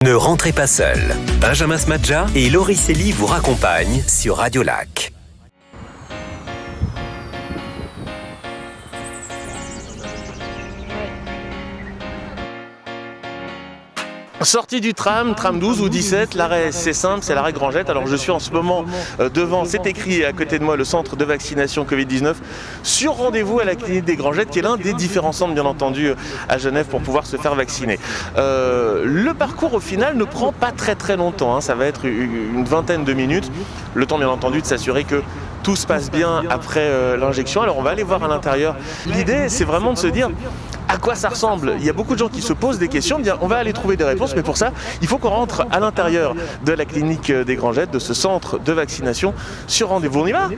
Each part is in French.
Ne rentrez pas seul. Benjamin Smadja et Laurie Célie vous raccompagnent sur Radio Lac. Sortie du tram 12 ou 17, l'arrêt c'est simple, c'est l'arrêt Grangette. Alors je suis en ce moment devant, c'est écrit à côté de moi, le centre de vaccination Covid-19 sur rendez-vous à la clinique des Grangettes, qui est l'un des différents centres bien entendu à Genève pour pouvoir se faire vacciner. Le parcours au final ne prend pas très longtemps, hein. Ça va être une vingtaine de minutes, le temps bien entendu de s'assurer que tout se passe bien après l'injection. Alors on va aller voir à l'intérieur. L'idée c'est vraiment de se dire à quoi ça ressemble. Il y a beaucoup de gens qui se posent des questions, on va aller trouver des réponses, mais pour ça, il faut qu'on rentre à l'intérieur de la clinique des Grangettes, de ce centre de vaccination sur rendez-vous. On y va ?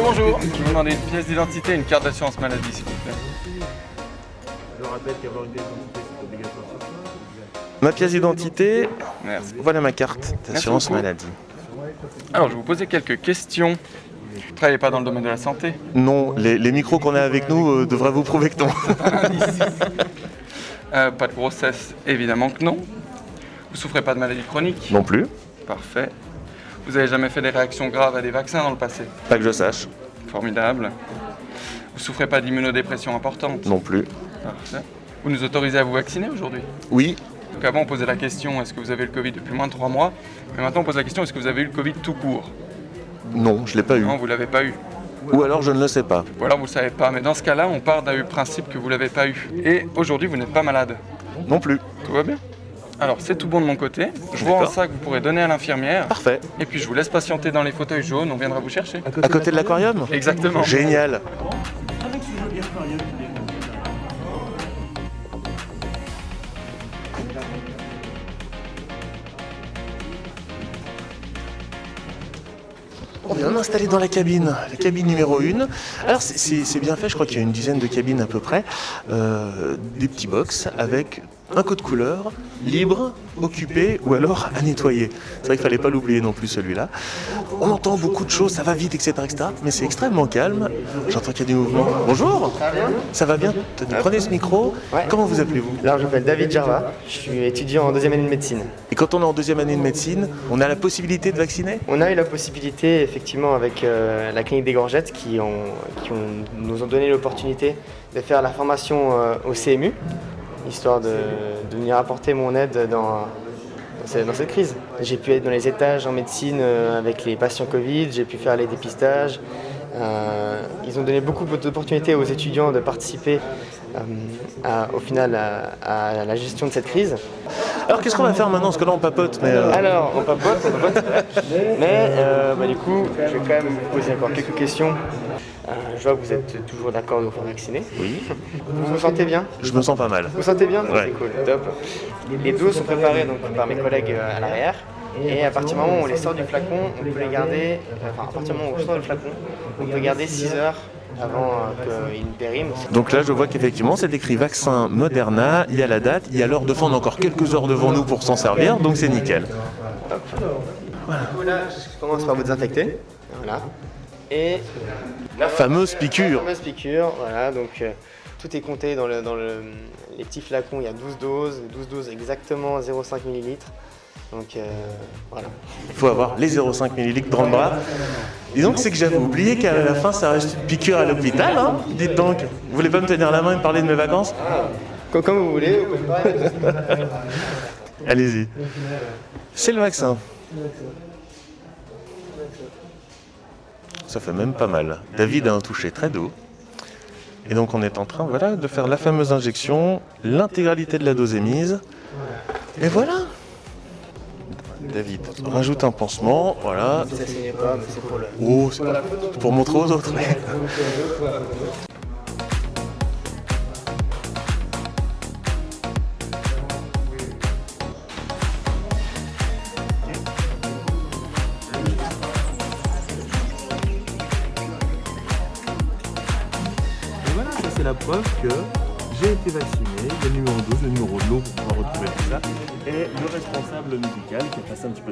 Bonjour, je vous demande une pièce d'identité et une carte d'assurance maladie s'il vous plaît. Je rappelle qu'avoir une pièce d'identité c'est obligatoire. Ma pièce d'identité, merci. Voilà ma carte d'assurance maladie. Alors je vais vous poser quelques questions. Vous ne travaillez pas dans le domaine de la santé? Non, les micros qu'on a avec nous devraient vous prouver que non. Pas de grossesse, évidemment que non. Vous souffrez pas de maladie chronique? Non plus, Parfait. Vous avez jamais fait des réactions graves à des vaccins dans le passé? pas que je sache. Formidable. Vous souffrez pas d'immunodépression importante? Non plus. Parfait. Vous nous autorisez à vous vacciner aujourd'hui? Oui, Donc avant on posait la question est-ce que vous avez le Covid depuis moins de 3 mois? Mais maintenant on pose la question est-ce que vous avez eu le Covid tout court? non, je l'ai pas eu. Non, vous l'avez pas eu. Ou alors je ne le sais pas. Ou alors vous ne le savez pas, mais dans ce cas-là, on part du principe que vous ne l'avez pas eu. Et aujourd'hui, vous n'êtes pas malade. Non plus. Tout va bien? Alors, c'est tout bon de mon côté. Je vois en D'accord. ça que vous pourrez donner à l'infirmière. Parfait. Et puis, je vous laisse patienter dans les fauteuils jaunes, on viendra vous chercher. À côté de l'aquarium ? Exactement. Génial. On est installé dans la cabine numéro 1. Alors c'est bien fait, je crois qu'il y a une dizaine de cabines à peu près. Des petits box avec un code couleur, libre, occupé ou alors à nettoyer. C'est vrai qu'il ne fallait pas l'oublier non plus celui-là. On entend beaucoup de choses, ça va vite, etc. mais c'est extrêmement calme. J'entends qu'il y a du mouvement. Bonjour. Ça va bien? Prenez ce micro. Ouais. Comment vous appelez-vous? Alors je m'appelle David Jarva, je suis étudiant en deuxième année de médecine. Et quand on est en deuxième année de médecine, on a la possibilité de vacciner? On a eu la possibilité effectivement avec la clinique des Grangettes nous ont donné l'opportunité de faire la formation au CMU, histoire de venir apporter mon aide dans cette crise. J'ai pu être dans les étages en médecine avec les patients Covid, j'ai pu faire les dépistages. Ils ont donné beaucoup d'opportunités aux étudiants de participer au final à la gestion de cette crise. Alors qu'est-ce qu'on va faire maintenant? Parce que là on papote, mais... Alors, on papote, mais du coup, je vais quand même vous poser encore quelques questions. Je vois que vous êtes toujours d'accord de vous faire vacciner. Oui. Vous vous sentez bien? Je me sens pas mal. Vous vous sentez bien? Ouais. C'est cool, top. Les doses sont préparées donc, par mes collègues à l'arrière. Et à partir du moment où on les sort du flacon, on peut les garder, à partir du moment où on sort du flacon, on peut garder 6 heures avant qu'ils ne périment. Donc là je vois qu'effectivement c'est écrit vaccin Moderna, il y a la date, il y a l'heure de fin, on a encore quelques heures devant nous pour s'en servir, donc c'est nickel. Voilà. Du coup, là, je commence par vous désinfecter. Voilà. Et La fameuse piqûre. fameuse piqûre, voilà, donc tout est compté dans les petits flacons, il y a 12 doses exactement 0,5 ml. Donc voilà. Il faut avoir les 0,5 ml dans le bras. Et donc c'est que j'avais oublié qu'à la fin ça reste une piqûre à l'hôpital, hein. Dites donc, vous voulez pas me tenir la main et me parler de mes vacances? Comme vous voulez, vous pouvez pas. Allez-y. C'est le vaccin. Ça fait même pas mal. David a un toucher très doux. Et donc on est en train de faire la fameuse injection. L'intégralité de la dose est mise. Et voilà. David rajoute un pansement. Voilà. Ça saignait pas, mais c'est pour le... Oh, c'est pas pour montrer aux autres. la preuve que j'ai été vacciné, le numéro 12, le numéro de l'eau pour pouvoir retrouver tout ça, et le responsable médical qui a passé un petit peu